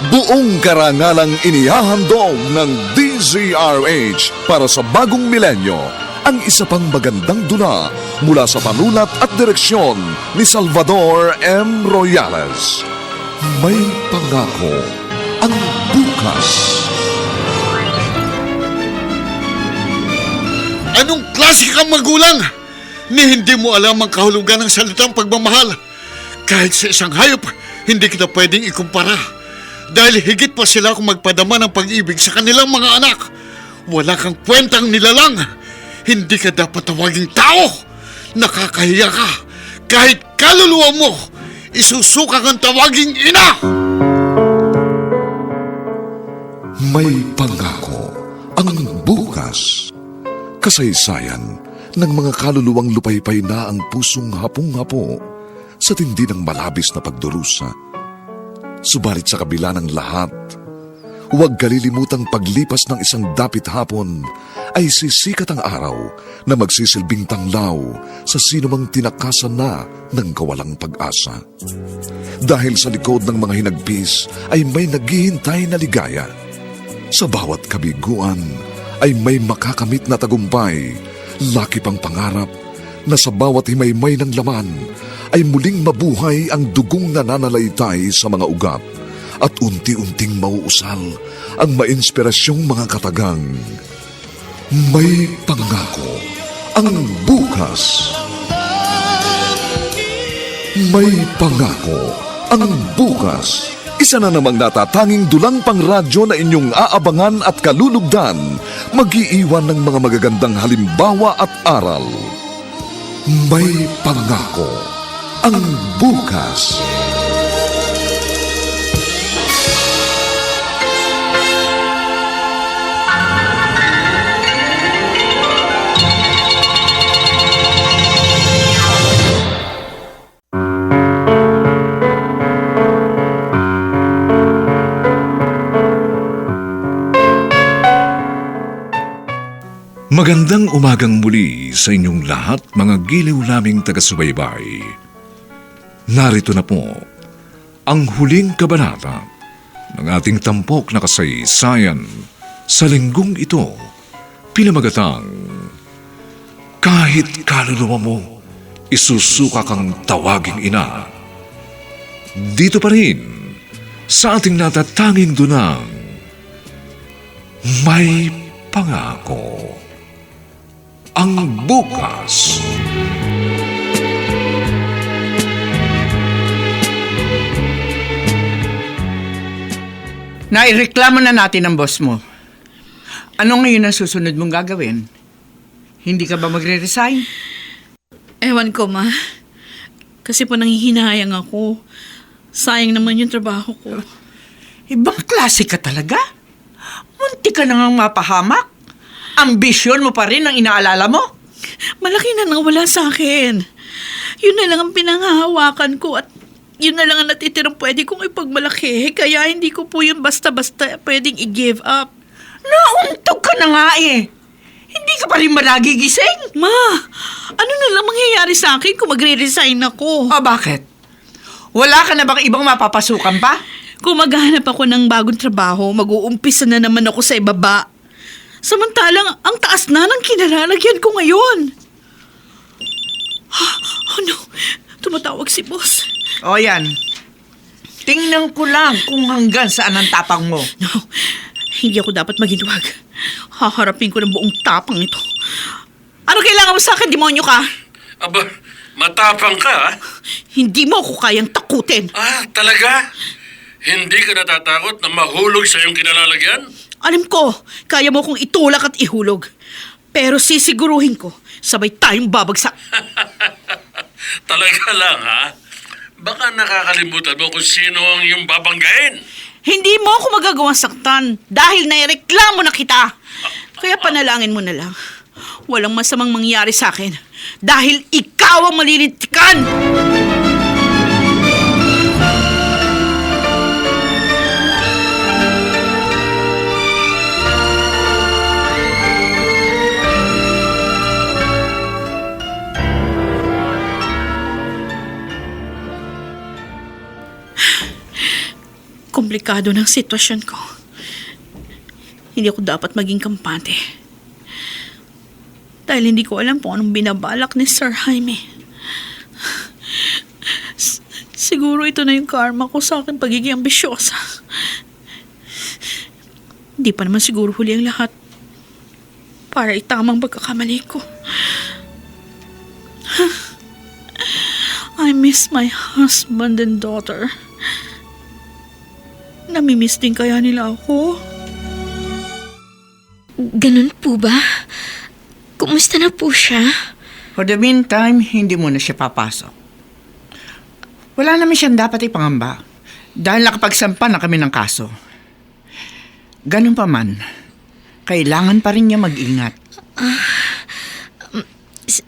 Buong karangalang inihahandog ng DZRH para sa bagong milenyo ang isa pang magandang dula mula sa panulat at direksyon ni Salvador M. Royales. May pangako ang bukas. Anong klase kang magulang? Ni hindi mo alam ang kahulugan ng salitang pagmamahal. Kahit sa isang hayop, hindi kita pwedeng ikumpara. Dahil higit pa sila kung magpadama ng pag-ibig sa kanilang mga anak. Wala kang kwentang nilalang. Hindi ka dapat tawaging tao. Nakakahiya ka. Kahit kaluluwa mo, isusuka kang tawaging ina. May pangako ang bukas. Kasaysayan ng mga kaluluwang lupaypay na ang pusong hapong-hapo sa tindi ng malabis na pagdurusa. Subalit sa kabila ng lahat, huwag kalilimutang paglipas ng isang dapit hapon ay sisikat ang araw na magsisilbing tanglaw sa sinumang tinakasan na ng kawalang pag-asa. Dahil sa likod ng mga hinagpis ay may naghihintay na ligaya. Sa bawat kabiguan ay may makakamit na tagumpay, laki pang pangarap na sa bawat himaymay ng laman ay muling mabuhay ang dugong nananalaytay sa mga ugat at unti-unting mauusal ang mainspirasyong mga katagang. May pangako ang bukas. May pangako ang bukas. Isa na namang natatanging dulang pangradyo na inyong aabangan at kalulugdan, mag-iiwan ng mga magagandang halimbawa at aral. May pangako ang bukas. Magandang umagang muli sa inyong lahat, mga giliw naming taga-subaybay. Narito na po ang huling kabanata ng ating tampok na kasaysayan sa linggong ito, pinamagatang Kahit kaluluwa mo, isusuka kang tawaging ina. Dito pa rin sa ating natatanging dunang May Pangako ang bukas. Naireklamo na natin ang boss mo. Ano ngayon ang susunod mong gagawin? Hindi ka ba magre-resign? Ewan ko, ma. Kasi po nanghihinayang ako. Sayang naman yung trabaho ko. Ibang klase ka talaga? Munti ka na ngang mapahamak. Ambisyon mo pa rin ang inaalala mo? Malaki na nang wala sa akin. Yun na lang ang pinanghahawakan ko at yun na lang ang natitirang pwede kong ipagmalaki. Kaya hindi ko po yun basta-basta pwedeng i-give up. Nauntog ka na nga eh. Hindi ka pa rin malagigising. Ma, ano na lang mangyayari sa akin kung magre-resign ako? O bakit? Wala ka na bang ibang mapapasukan pa? Kung maghahanap ako ng bagong trabaho, mag-uumpisa na naman ako sa ibaba. Samantalang, ang taas na ng kinalalagyan ko ngayon. Oh no, tumatawag si boss. O yan. Tingnan ko lang kung hanggang saan ang tapang mo. No, hindi ako dapat maginwag. Haharapin ko ng buong tapang ito. Ano kailangan mo sa akin, demonyo ka? Aba, matapang ka, ha? Hindi mo ako kayang takutin. Ah, talaga? Hindi ka natatakot na mahulog sa iyong kinalalagyan? Alam ko, kaya mo kong itulak at ihulog. Pero sisiguruhin ko, sabay tayong babagsak. Talaga lang, ha? Baka nakakalimutan mo kung sino ang iyong babanggain. Hindi mo ako magagawang saktan dahil naireklamo na kita. Kaya panalangin mo na lang. Walang masamang mangyari sa akin dahil ikaw ang malilintikan. komplikado ng sitwasyon ko. Hindi ako dapat maging kampante. Dahil hindi ko alam kung anong binabalak ni Sir Jaime. Siguro ito na yung karma ko sa akin pagiging ambisyosa. Hindi pa naman siguro huli ang lahat para itamang pagkakamali ko. I miss my husband and daughter. Namimiss din kaya nila ako? Ganun po ba? Kumusta na po siya? For the meantime, hindi mo na siya papasok. Wala naman siyang dapat ipangamba dahil nakapagsampa na kami ng kaso. Ganun pa man, kailangan pa rin niya mag-ingat.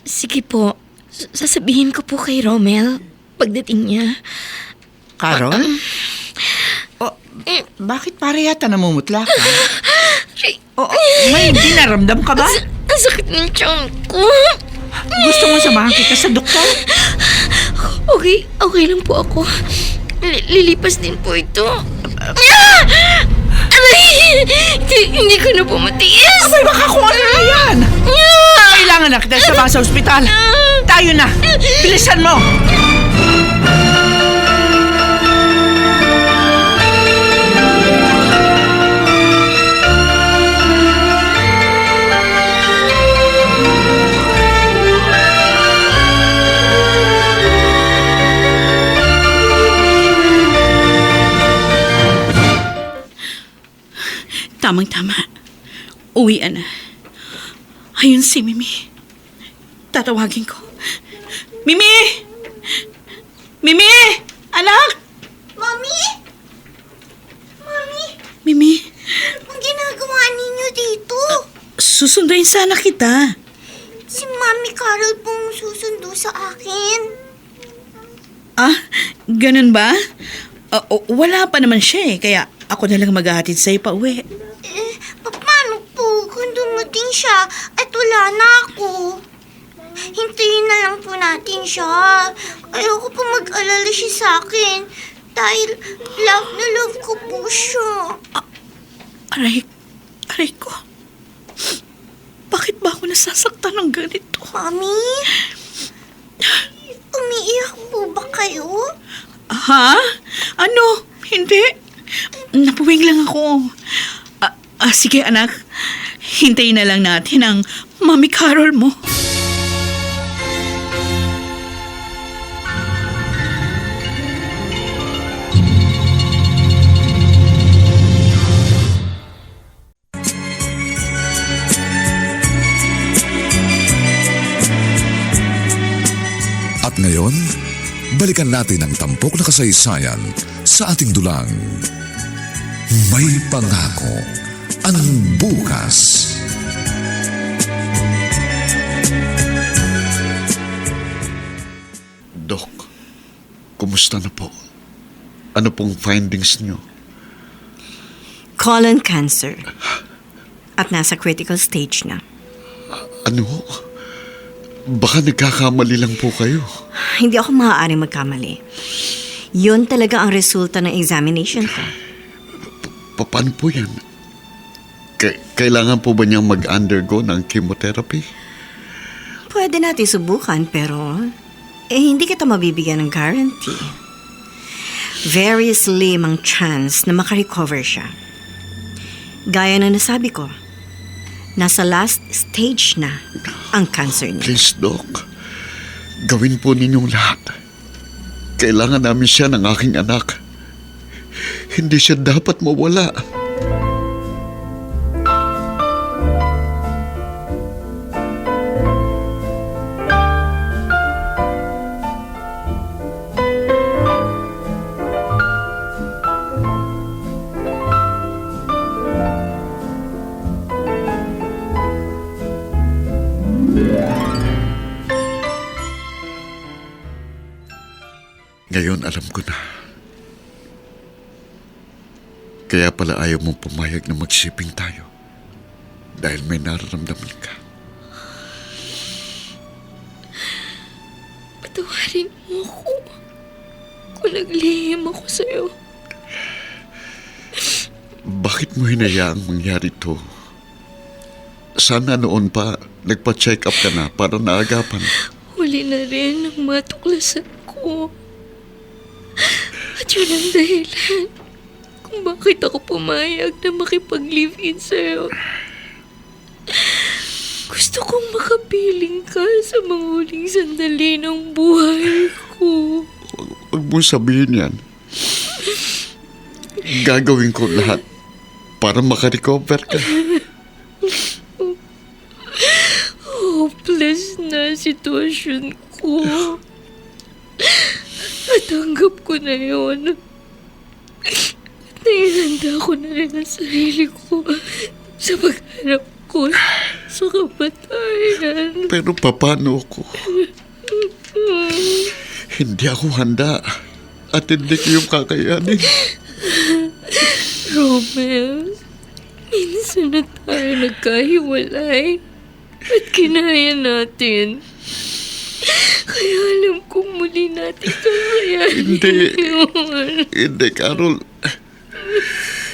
Sige po, sasabihin ko po kay Romel pagdating niya. Carol? Bakit pare yata namumutla ka? May dinaramdam ka ba? Ang sakit ng tiyan ko. Gusto mo samahan kita sa doktor? Okay lang po ako. Lilipas din po ito. Aray! Hindi ko na po matiis. Abay, baka kung ano na yan. Kailangan na kita sama sa ospital. Tayo na. Bilisan mo. Tamang-tama. Uwian na. Ayun si Mimi. Tatawagin ko. Mimi! Mimi! Anak! Mami? Mami? Mimi, Ang ginagawa ninyo dito? susunduin sana kita. Si Mami Carol pong susundo sa akin. Ah, ganun ba? Wala pa naman siya kaya ako na lang maghahatid sa'yo pa uwi. Paano po kung dumating siya at wala na ako? Hintayin na lang po natin siya. Ayoko po mag-alala siya sa akin dahil love na love ko po siya. Aray ko. Bakit ba ako nasasaktan ng ganito? Mami? Umiiyak po ba kayo? Ha? Ano? Hindi. Napuwing lang ako. Sige anak, hintayin na lang natin ang Mami Carol mo. At ngayon, balikan natin ang tampok na kasaysayan sa ating dulang. May pangako ang bukas. Dok, kumusta na po? Ano pong findings niyo? Colon cancer. At nasa critical stage na. Ano? Baka nagkakamali lang po kayo. Hindi ako maaaring magkamali. Yun talaga ang resulta ng examination ko. Paano po yan? Kailangan po ba niyang mag-undergo ng chemotherapy? Pwede natin subukan pero hindi kita mabibigyan ng guarantee. Very slim ang chance na makarecover siya. Gaya na nasabi ko, nasa last stage na ang cancer niya. Please, Doc. Gawin po ninyong lahat. Kailangan namin siya ng aking anak. Hindi siya dapat mawala. Ngayon alam ko na. Kaya pala ayaw mong pumayag na mag-shipping tayo. Dahil may nararamdaman ka. Patawarin mo ako kung naglihim ako sa'yo. Bakit mo hinayaang mangyari to? Sana noon pa nagpa-check up ka na para naagapan. Huli na rin ang matuklasan ko. At yun ang dahilan kung bakit ako pumayag na makipag-live-in sa'yo. Gusto kong makapiling ka sa mga huling sandali ng buhay ko. Huwag mo sabihin yan. Gagawin ko lahat para makarecover ka. Hopeless na sitwasyon ko. At tanggap ko na yun. At naihanda ko na rin ang sarili ko sa pagharap ko sa kamatayan. Pero paano ako? Hindi ako handa at hindi ko yung kakayanin. Romel, minsan na tayo nagkahiwalay at kinaya natin. Kaya alam kong muli natin kakayanin yun. Hindi, Carol.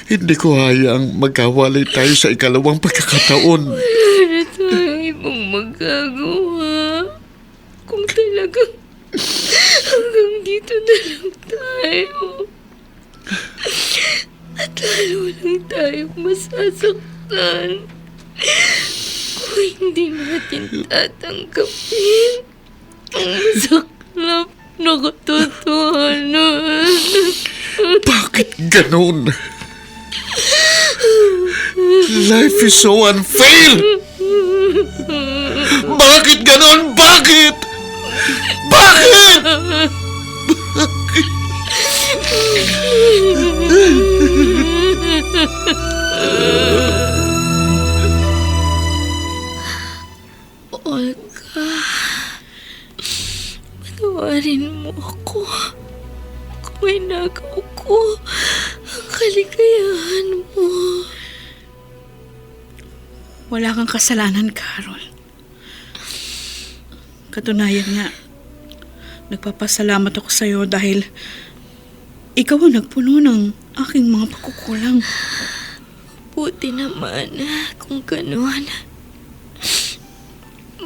Hindi ko hayang magkawalay tayo sa ikalawang pagkakataon. Wala na tayong ibang magagawa. Kung talagang hanggang dito na lang tayo. At lalo lang tayong masasaktan kung hindi natin tatanggapin ang masaklap na katotohanan. Bakit ganun? Life is so unfair! Bakit ganun? Bakit? Bakit? Olga, patawarin mo ako kung inagaw ko ang kaligayahan mo. Wala kang kasalanan, Carol. Katunayan nga, nagpapasalamat ako sa'yo dahil ikaw ang nagpuno ng aking mga pagkukulang. Buti naman kung gano'n.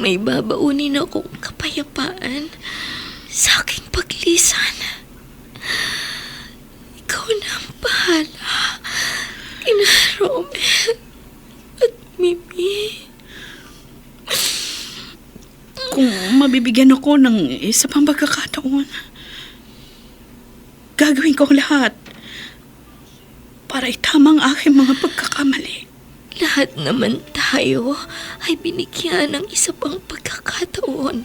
May babaunin akong kapayapaan sa aking paglisan. Ikaw na ang bahala kina Romel at Mimi. Kung mabibigyan ako ng isa pang pagkakataon, gagawin ko ang lahat para itama ang aking mga pagkakamali. Lahat naman tayo ay binigyan ng isa pang pagkakataon.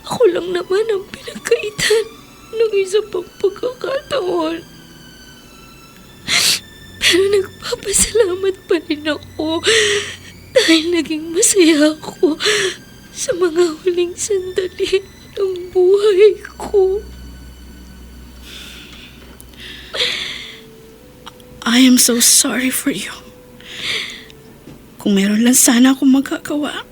Ako lang naman ang pinagkaitan ng isa pang pagkakataon. Pero nagpapasalamat pa rin ako dahil naging masaya ako sa mga huling sandali ng buhay ko. I am so sorry for you. Kung meron lang sana akong magagawa.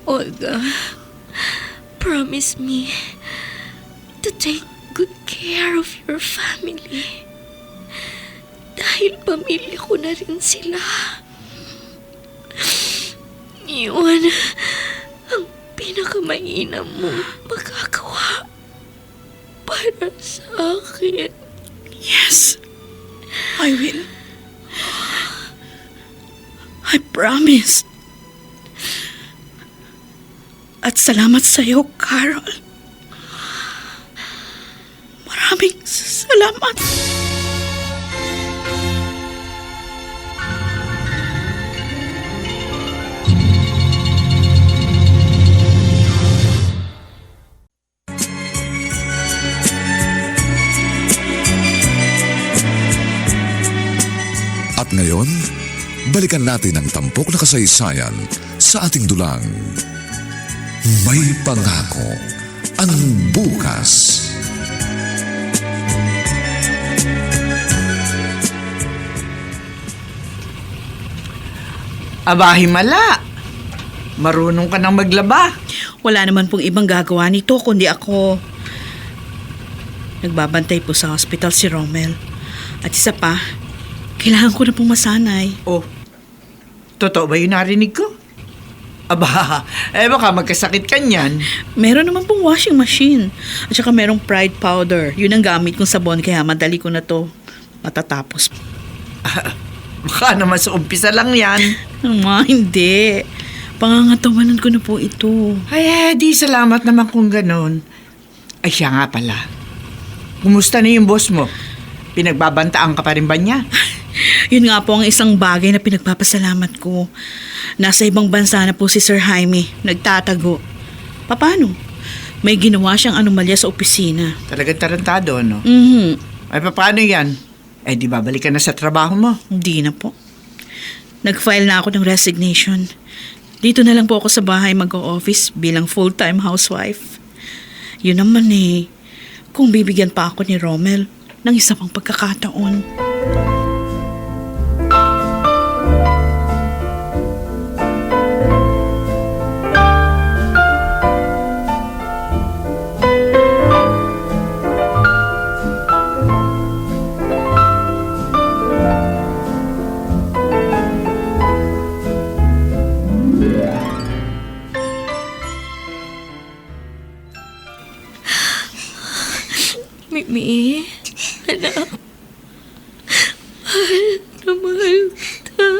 Olga, promise me to take good care of your family. Dahil pamilya ko na rin sila. Yun ang pinakamainam mong magagawa para sa akin. Yes, I will. I promise. At salamat sa iyo, Carol. Maraming salamat. At ngayon, balikan natin ang tampok na kasaysayan sa ating dulang. May pangako ang bukas. Aba, himala. Marunong ka nang maglaba. Wala naman pong ibang gagawa nito kundi ako. Nagbabantay po sa hospital si Romel. At isa pa, kailangan ko na pong masanay. Oh, totoo ba yung narinig ko? Aba, baka magkasakit ka niyan. Meron naman pong washing machine. At saka merong Pride powder. Yun ang gamit kong sabon kaya madali ko na to matatapos. Baka naman sa umpisa lang yan. Hindi. Pangangatawanan ko na po ito. Ay, di salamat naman kung ganon. Ay, siya nga pala. Kumusta na yung boss mo? Pinagbabantaan ka pa rin ba niya? Yun nga po ang isang bagay na pinagpapasalamat ko. Nasa ibang bansa na po si Sir Jaime. Nagtatago. Paano? May ginawa siyang anomalya sa opisina. Talagang tarantado, no? Mhm. Ay, paano yan? Di babalik ka na sa trabaho mo? Hindi na po. Nag-file na ako ng resignation. Dito na lang po ako sa bahay mag-o-office bilang full-time housewife. Yun naman kung bibigyan pa ako ni Romel ng isa pang pagkakataon. Mimi, anak. Mahal na mahal kita.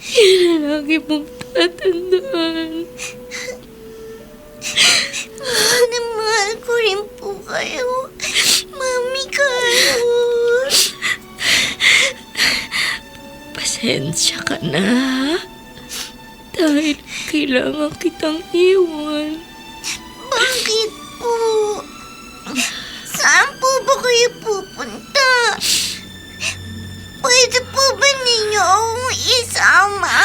Yan ang lagi mong tatandaan. Mahal ko rin po kayo. Mami Carol. Pasensya ka na. Dahil kailangan kitang iwan. Bakit po? Saan po ba kayo pupunta? Pwede po ba ninyo akong isama?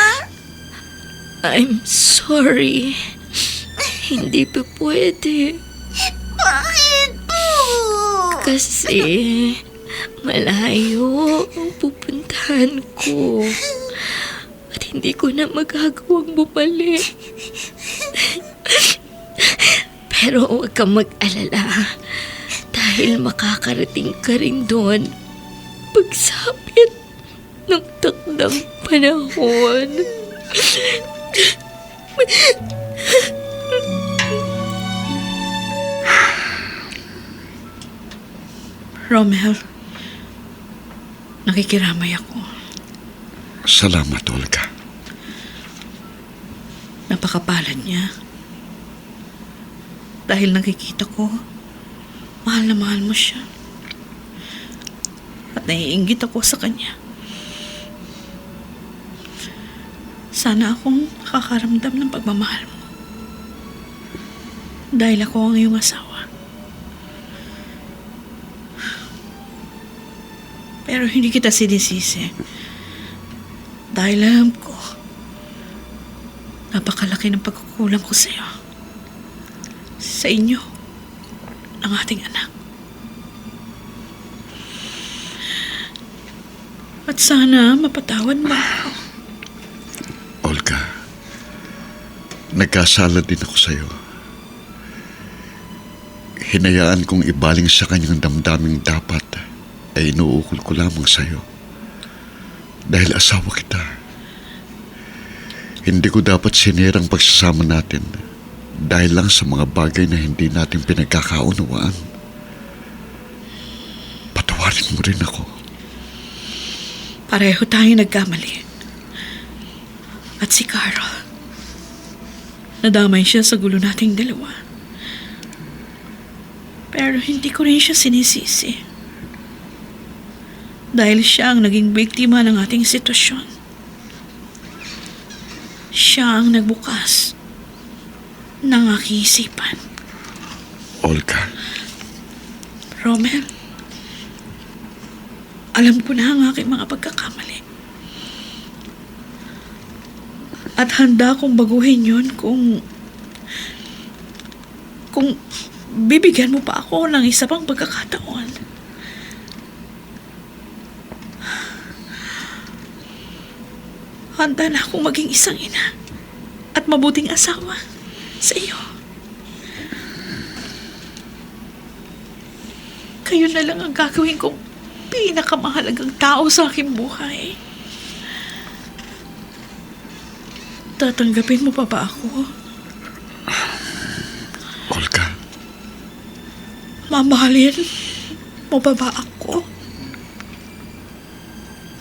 I'm sorry. Hindi pa pwede. Bakit po? Kasi malayo ang pupuntahan ko. At hindi ko na magagawang bumalik. Pero huwag kang mag-alala. Dahil makakarating ka rin doon pagsapit ng takdang panahon. Romel, nakikiramay ako. Salamat, Olga. Napakapalad niya. Dahil nakikita ko, mahal na mahal mo siya. At naiinggit ako sa kanya. Sana akong nakakaramdam ng pagmamahal mo. Dahil ako ang iyong asawa. Pero hindi kita sinisisi. Dahil alam ko, napakalaki ng pagkukulang ko sa iyo. Sa inyo, ng ating anak. At sana mapatawad mo ako. Olga, nagkasala din ako sa'yo. Hinayaan kong ibaling sa kanyang damdaming dapat ay inuukol ko lamang sa'yo. Dahil asawa kita. Hindi ko dapat sinirang pagsasama natin dahil lang sa mga bagay na hindi natin pinagkakaunawaan. Patawarin mo rin ako. Pareho tayo nagkamali. At si Carl, nadamay siya sa gulo nating dalawa. Pero hindi ko rin siya sinisisi. Dahil siya ang naging biktima ng ating sitwasyon. Siya ang nagbukas ng aking isipan. Olga. Romel, alam ko na ang aking mga pagkakamali. At handa kong baguhin yun kung bibigyan mo pa ako ng isa pang pagkakataon. Handa na akong maging isang ina at mabuting asawa sa iyo. kayo na lang ang gagawin kong pinakamahalagang tao sa aking buhay. Tatanggapin mo pa ba ako? Olga, Mamahalin mo pa ba ako?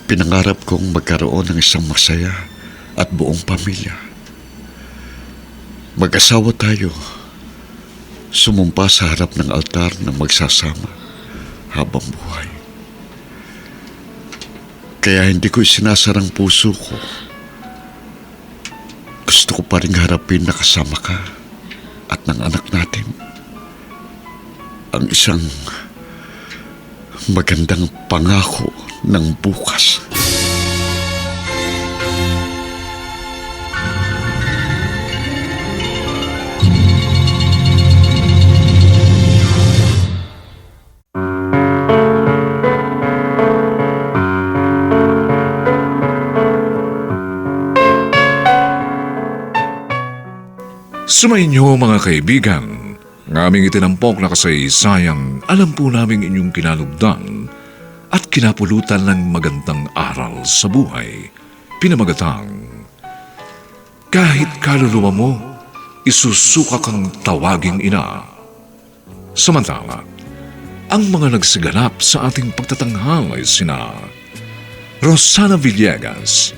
pinangarap kong magkaroon ng isang masaya at buong pamilya. Mag-asawa tayo, sumumpa sa harap ng altar na magsasama habang buhay. Kaya hindi ko isinasarang puso ko. Gusto ko pa rin harapin na kasama ka at ng anak natin ang isang magandang pangako ng bukas. Sumainyo mga kaibigan, ng aming itinampok na kasaysayang alam po namin inyong kinalugdan at kinapulutan ng magandang aral sa buhay. Pinamagatang, kahit kaluluwa mo, isusuka kang tawaging ina. Samantala, ang mga nagsiganap sa ating pagtatanghal ay sina Rosana Villegas,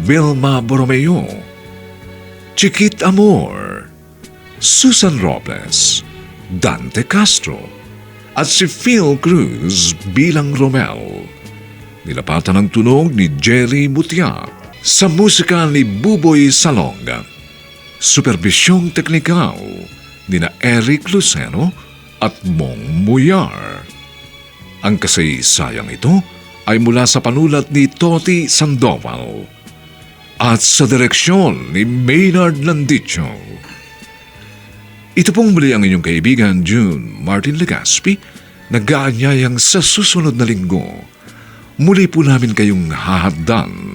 Vilma Borromeo, Chiquit Amor, Susan Robles, Dante Castro, at si Phil Cruz bilang Romel. Nilapatan ng tunog ni Jerry Mutia sa musika ni Buboy Salonga. Superbisyong teknikal ni na Eric Lucero at Mong Muyar. Ang kasaysayang ito ay mula sa panulat ni Toti Sandoval at sa direksyon ni Maynard Landicho. Ito pong muli ang inyong kaibigan June Martin Legaspi, nag-aanyayang sa susunod na linggo. Muli po namin kayong hahaddan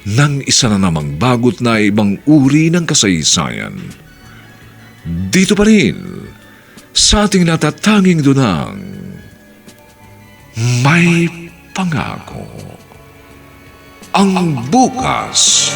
ng isa na namang bagot na ibang uri ng kasaysayan. Dito pa rin sa ating natatanging dunang may pangako. Ang bukas.